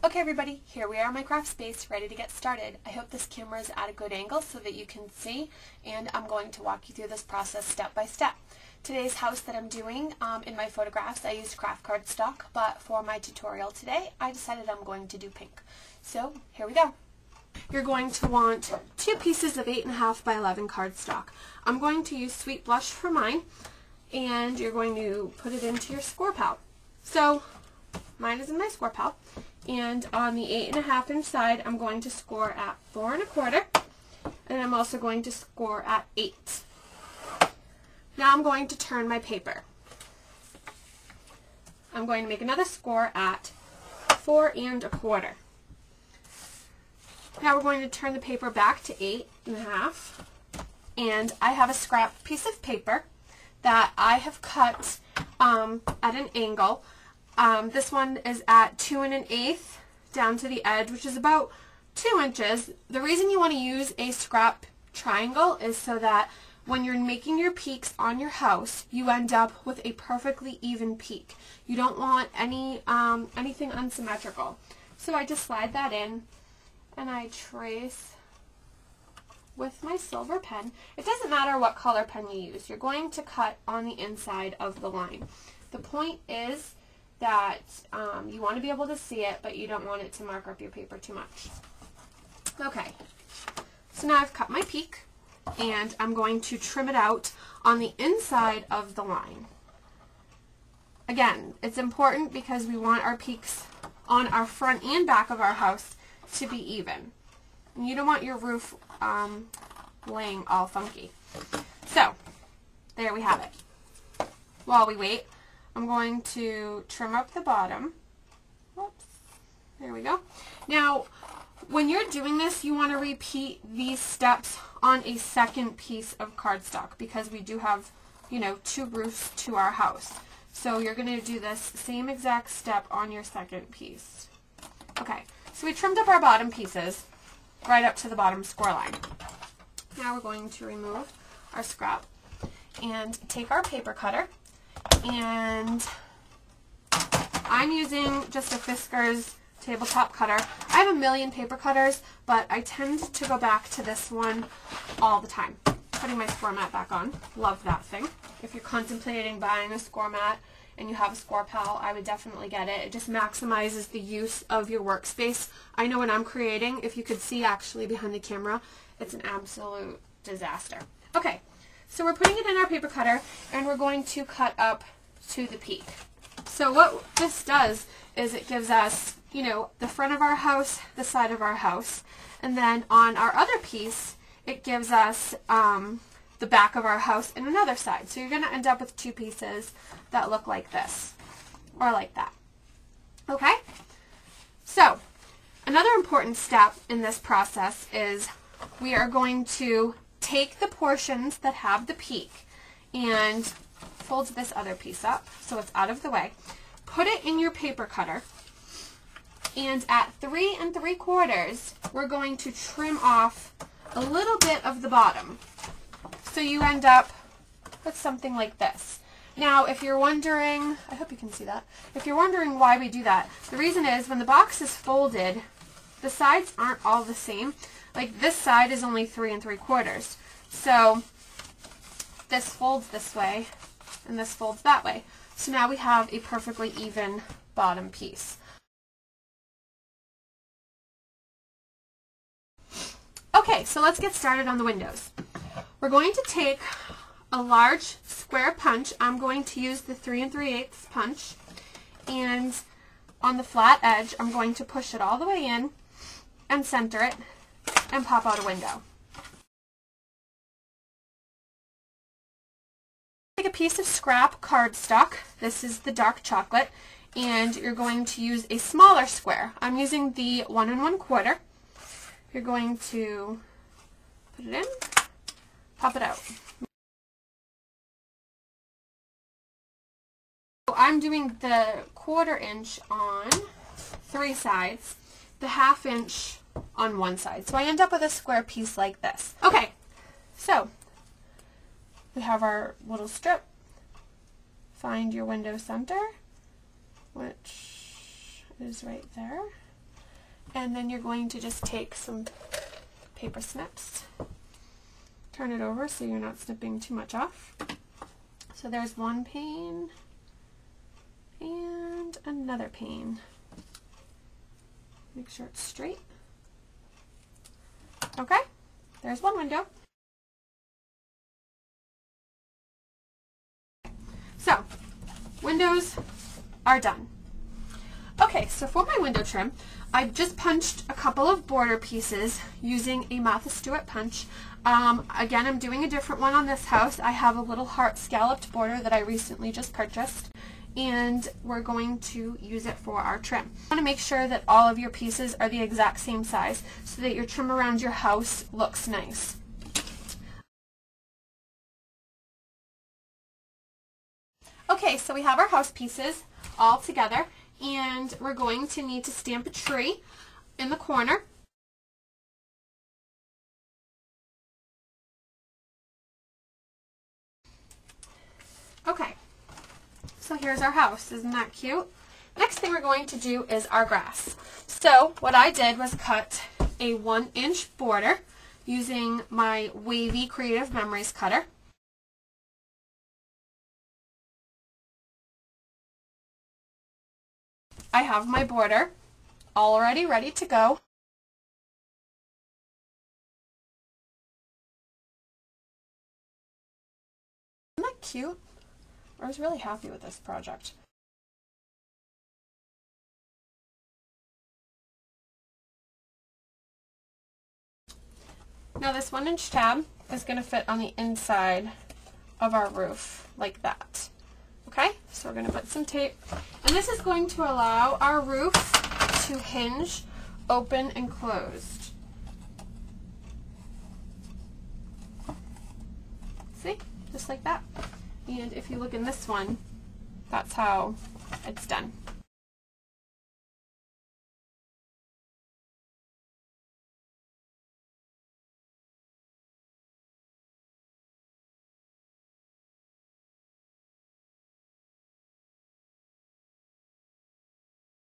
Okay everybody, here we are in my craft space, ready to get started. I hope this camera is at a good angle so that you can see, and I'm going to walk you through this process step by step. Today's house that I'm doing, in my photographs, I used craft cardstock, but for my tutorial today, I decided I'm going to do pink. So, here we go. You're going to want 2 pieces of 8.5 by 11 cardstock. I'm going to use Sweet Blush for mine, and you're going to put it into your score pal. So, mine is in my score pal. And on the 8.5 inch side, I'm going to score at 4 1/4, and I'm also going to score at 8. Now I'm going to turn my paper. I'm going to make another score at 4 1/4. Now we're going to turn the paper back to 8.5, and I have a scrap piece of paper that I have cut at an angle. This one is at 2 1/8 down to the edge, which is about 2 inches. The reason you want to use a scrap triangle is so that when you're making your peaks on your house, you end up with a perfectly even peak. You don't want anything unsymmetrical. So I just slide that in, and I trace with my silver pen. It doesn't matter what color pen you use. You're going to cut on the inside of the line. The point is that you want to be able to see it, but you don't want it to mark up your paper too much. Okay, so now I've cut my peak, and I'm going to trim it out on the inside of the line. Again, it's important because we want our peaks on our front and back of our house to be even. And you don't want your roof laying all funky. So, there we have it. While we wait, I'm going to trim up the bottom. Whoops. There we go. Now, when you're doing this, you want to repeat these steps on a second piece of cardstock because we do have, 2 roofs to our house. So you're going to do this same exact step on your second piece. Okay, so we trimmed up our bottom pieces right up to the bottom score line. Now we're going to remove our scrap and take our paper cutter. And I'm using just a Fiskars tabletop cutter. I have a million paper cutters, but I tend to go back to this one all the time. Putting my score mat back on. Love that thing. If you're contemplating buying a score mat and you have a score pal, I would definitely get it. It just maximizes the use of your workspace. I know when I'm creating, if you could see actually behind the camera, it's an absolute disaster. Okay. So we're putting it in our paper cutter, and we're going to cut up to the peak. So what this does is it gives us, the front of our house, the side of our house, and then on our other piece, it gives us the back of our house and another side. So you're going to end up with 2 pieces that look like this, or like that. Okay? So, another important step in this process is we are going to take the portions that have the peak and fold this other piece up so it's out of the way. Put it in your paper cutter, and at 3 3/4 we're going to trim off a little bit of the bottom. So you end up with something like this. Now if you're wondering, I hope you can see that, if you're wondering why we do that, the reason is when the box is folded, the sides aren't all the same. Like this side is only 3 3/4. So this folds this way and this folds that way. So now we have a perfectly even bottom piece. Okay, so let's get started on the windows. We're going to take a large square punch. I'm going to use the 3 3/8 punch, and on the flat edge I'm going to push it all the way in and center it and pop out a window. Take a piece of scrap cardstock. This is the dark chocolate, and you're going to use a smaller square. I'm using the 1 1/4. You're going to put it in, pop it out. So I'm doing the 1/4 inch on 3 sides, the 1/2 inch on 1 side. So I end up with a square piece like this. Okay, so we have our little strip. Find your window center, which is right there. And then you're going to just take some paper snips, turn it over so you're not snipping too much off. So there's one pane and another pane. Make sure it's straight. Okay, there's one window. So, windows are done. Okay, so for my window trim, I've just punched a couple of border pieces using a Martha Stewart punch. Again, I'm doing a different one on this house. I have a little heart scalloped border that I recently just purchased, and we're going to use it for our trim. You want to make sure that all of your pieces are the exact same size so that your trim around your house looks nice. Okay, so we have our house pieces all together, and we're going to need to stamp a tree in the corner. Okay, so here's our house. Isn't that cute? Next thing we're going to do is our grass. So what I did was cut a 1-inch border using my Wavy Creative Memories cutter. I have my border already ready to go. Isn't that cute? I was really happy with this project. Now this 1-inch tab is going to fit on the inside of our roof like that. Okay, so we're going to put some tape, and this is going to allow our roof to hinge, open, and closed. See? Just like that. And if you look in this one, that's how it's done.